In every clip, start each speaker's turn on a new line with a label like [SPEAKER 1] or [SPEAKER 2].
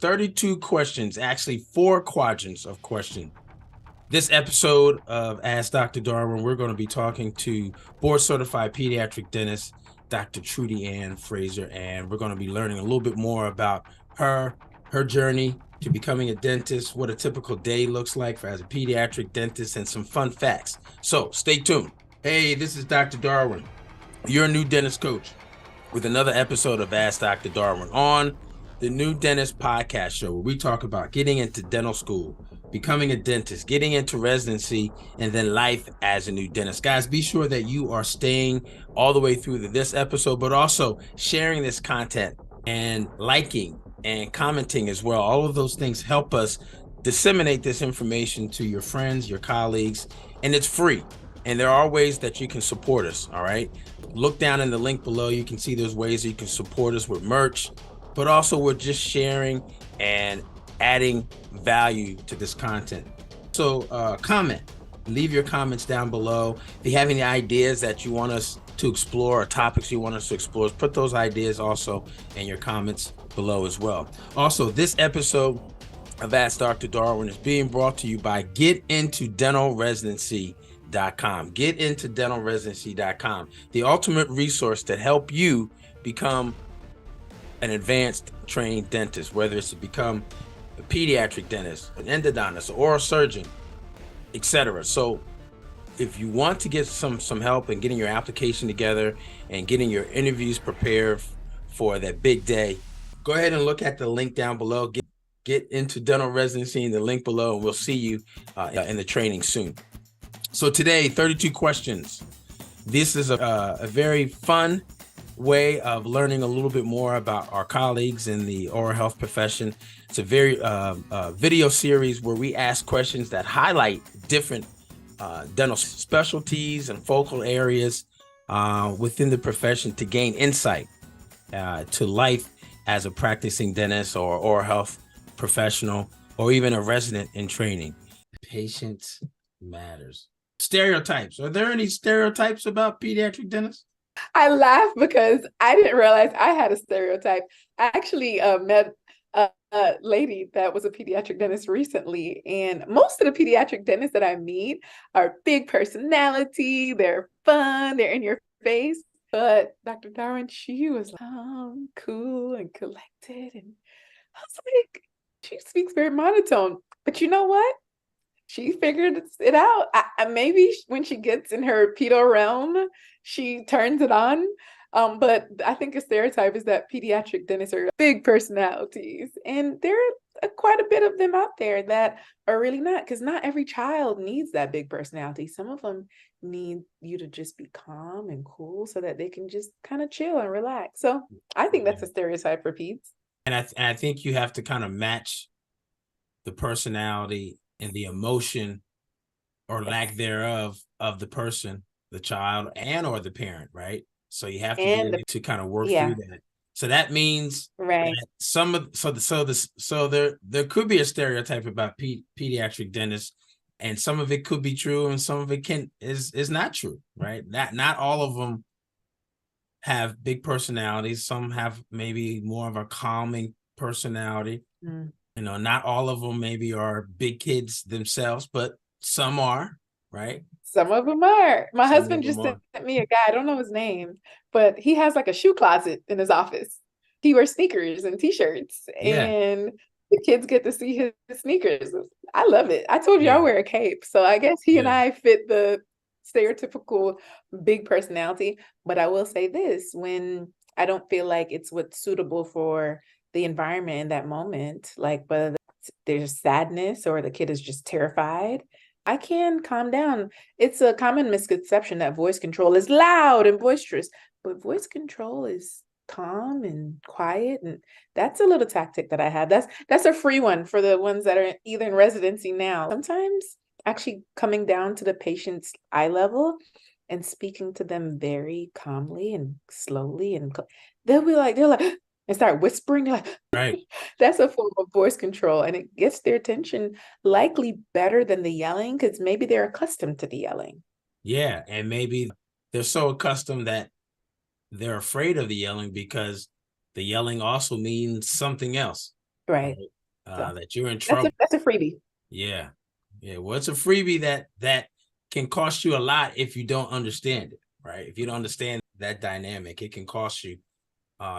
[SPEAKER 1] 32 questions, actually 4 quadrants of question. This episode of Ask Dr. Darwin, we're going to be talking to board-certified pediatric dentist, Dr. Trudy-Ann Frazer, and we're going to be learning a little bit more about her journey to becoming a dentist, what a typical day looks like as a pediatric dentist, and some fun facts. So stay tuned. Hey, this is Dr. Darwin, your new dentist coach, with another episode of Ask Dr. Darwin on the New Dentist Podcast Show, where we talk about getting into dental school, becoming a dentist, getting into residency, and then life as a new dentist. Guys, be sure that you are staying all the way through to this episode, but also sharing this content and liking and commenting as well. All of those things help us disseminate this information to your friends, your colleagues, and it's free. And there are ways that you can support us, all right? Look down in the link below. You can see there's ways that you can support us with merch, but also we're just sharing and adding value to this content. So comment, leave your comments down below. If you have any ideas that you want us to explore or topics you want us to explore, put those ideas also in your comments below as well. Also, this episode of Ask Dr. Darwin is being brought to you by GetIntoDentalResidency.com. GetIntoDentalResidency.com, the ultimate resource to help you become an advanced trained dentist, whether it's to become a pediatric dentist, an endodontist, or a surgeon, etc. So if you want to get some help in getting your application together and getting your interviews prepared for that big day, go ahead and look at the link down below. Get into dental residency in the link below, and we'll see you in the training soon. So today, 32 questions. This is a very fun way of learning a little bit more about our colleagues in the oral health profession. It's a very video series where we ask questions that highlight different dental specialties and focal areas within the profession to gain insight to life as a practicing dentist or oral health professional, or even a resident in training. Patience matters. Stereotypes. Are there any stereotypes about pediatric dentists?
[SPEAKER 2] I laugh because I didn't realize I had a stereotype. I actually met a lady that was a pediatric dentist recently, and most of the pediatric dentists that I meet are big personality, they're fun, they're in your face. But Dr. Darwin, she was cool and collected, and I was like, she speaks very monotone. But you know what? She figured it out. Maybe when she gets in her pedo realm, she turns it on. But I think a stereotype is that pediatric dentists are big personalities. And there are quite a bit of them out there that are really not, because not every child needs that big personality. Some of them need you to just be calm and cool so that they can just kind of chill and relax. So I think that's a stereotype for peds.
[SPEAKER 1] And I think you have to kind of match the personality and the emotion or lack thereof of the person, the child, and or the parent, right? So you have to be able to kind of work through that. So that means that there could be a stereotype about pediatric dentists, and some of it could be true, and some of it is not true, right? Not all of them have big personalities. Some have maybe more of a calming personality. You know, not all of them maybe are big kids themselves, but some are, right?
[SPEAKER 2] Some of them are. My husband just sent me a guy, I don't know his name, but he has like a shoe closet in his office. He wears sneakers and t-shirts, and the kids get to see his sneakers. I love it. I told you I wear a cape, so I guess he and I fit the stereotypical big personality. But I will say this, when I don't feel like it's what's suitable for the environment in that moment, like whether there's sadness or the kid is just terrified, I can calm down. It's a common misconception that voice control is loud and boisterous, but voice control is calm and quiet, and that's a little tactic that I have. That's a free one for the ones that are either in residency now. Sometimes actually coming down to the patient's eye level and speaking to them very calmly and slowly, and they're like and start whispering, like,
[SPEAKER 1] right.
[SPEAKER 2] That's a form of voice control, and it gets their attention likely better than the yelling, because maybe they're accustomed to the yelling.
[SPEAKER 1] Yeah, and maybe they're so accustomed that they're afraid of the yelling because the yelling also means something else.
[SPEAKER 2] Right.
[SPEAKER 1] That you're in trouble.
[SPEAKER 2] That's a freebie.
[SPEAKER 1] Yeah. Yeah. Well, it's a freebie that can cost you a lot if you don't understand it, right? If you don't understand that dynamic, it can cost you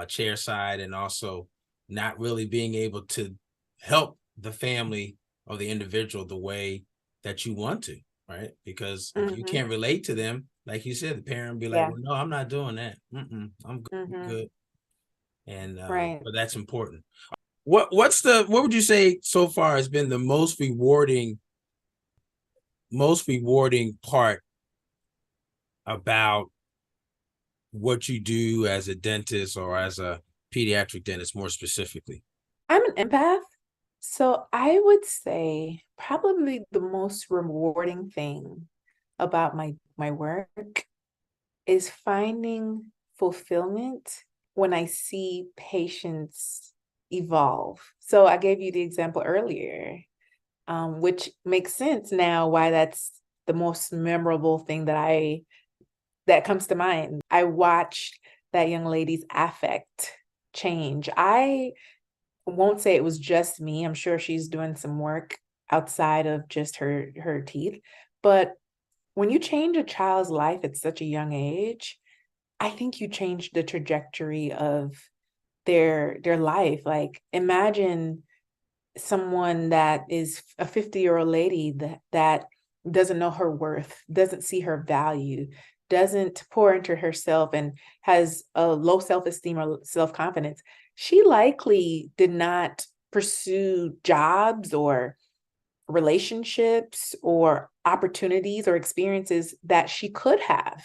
[SPEAKER 1] chair side, and also not really being able to help the family or the individual the way that you want to, right? Because if you can't relate to them, like you said, the parent be like, well, no, I'm not doing that. I'm good. And but that's important. What would you say so far has been the most rewarding part about what you do as a dentist or as a pediatric dentist more specifically?
[SPEAKER 2] I'm an empath. So I would say probably the most rewarding thing about my work is finding fulfillment when I see patients evolve. So I gave you the example earlier, which makes sense now why that's the most memorable thing that comes to mind. I watched that young lady's affect change. I won't say it was just me. I'm sure she's doing some work outside of just her teeth. But when you change a child's life at such a young age, I think you change the trajectory of their life. Like, imagine someone that is a 50-year-old lady that doesn't know her worth, doesn't see her value, doesn't pour into herself, and has a low self-esteem or self-confidence. She likely did not pursue jobs or relationships or opportunities or experiences that she could have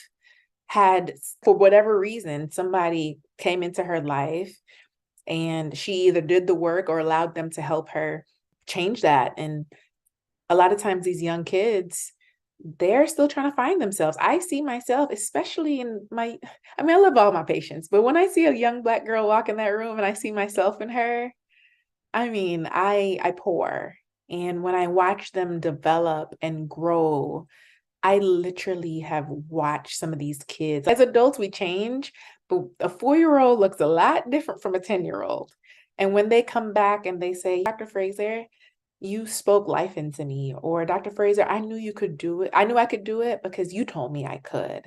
[SPEAKER 2] had. For whatever reason, somebody came into her life and she either did the work or allowed them to help her change that. And a lot of times these young kids, they're still trying to find themselves. I see myself, especially I love all my patients, but when I see a young Black girl walk in that room and I see myself in her, I pour. And when I watch them develop and grow, I literally have watched some of these kids. As adults, we change, but a 4-year-old looks a lot different from a 10-year-old. And when they come back and they say, Dr. Frazer, you spoke life into me, or Dr. Frazer, I knew you could do it. I knew I could do it because you told me I could.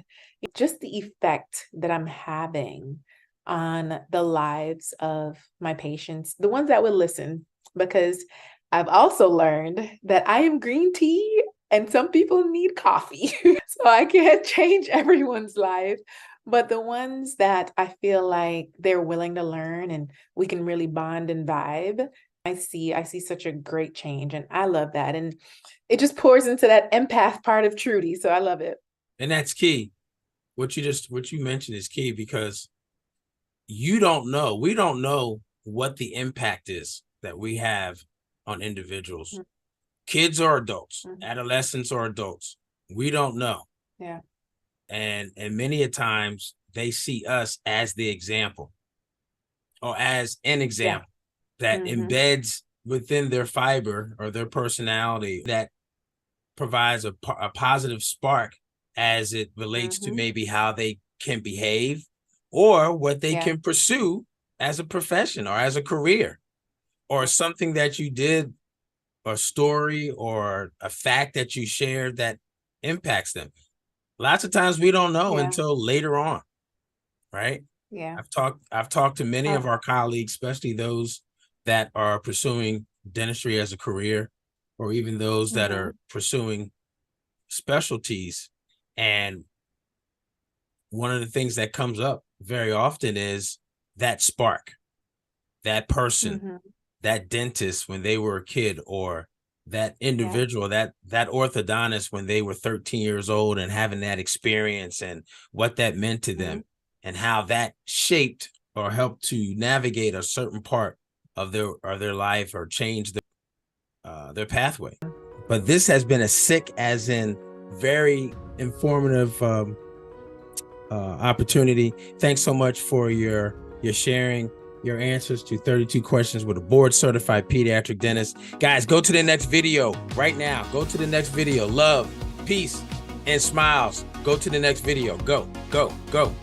[SPEAKER 2] Just the effect that I'm having on the lives of my patients, the ones that would listen, because I've also learned that I am green tea and some people need coffee. So I can't change everyone's life. But the ones that I feel like they're willing to learn and we can really bond and vibe, I see such a great change, and I love that. And it just pours into that empath part of Trudy. So I love it.
[SPEAKER 1] And that's key. What you mentioned is key, because we don't know what the impact is that we have on individuals, kids or adults, adolescents or adults. We don't know.
[SPEAKER 2] Yeah.
[SPEAKER 1] And many a times they see us as the example or as an example that embeds within their fiber or their personality, that provides a positive spark as it relates to maybe how they can behave or what they can pursue as a profession or as a career, or something that you did, a story or a fact that you shared that impacts them. Lots of times we don't know until later on, right?
[SPEAKER 2] Yeah.
[SPEAKER 1] I've talked to many of our colleagues, especially those that are pursuing dentistry as a career, or even those that are pursuing specialties. And one of the things that comes up very often is that spark, that person, that dentist when they were a kid, or that individual, that orthodontist when they were 13 years old and having that experience and what that meant to them, and how that shaped or helped to navigate a certain part of their life or change their pathway. But this has been a sick, as in very informative opportunity. Thanks so much for your sharing your answers to 32 questions with a board certified pediatric dentist. Guys, go to the next video right now. Go to the next video. Love, peace, and smiles. Go to the next video. Go, go, go.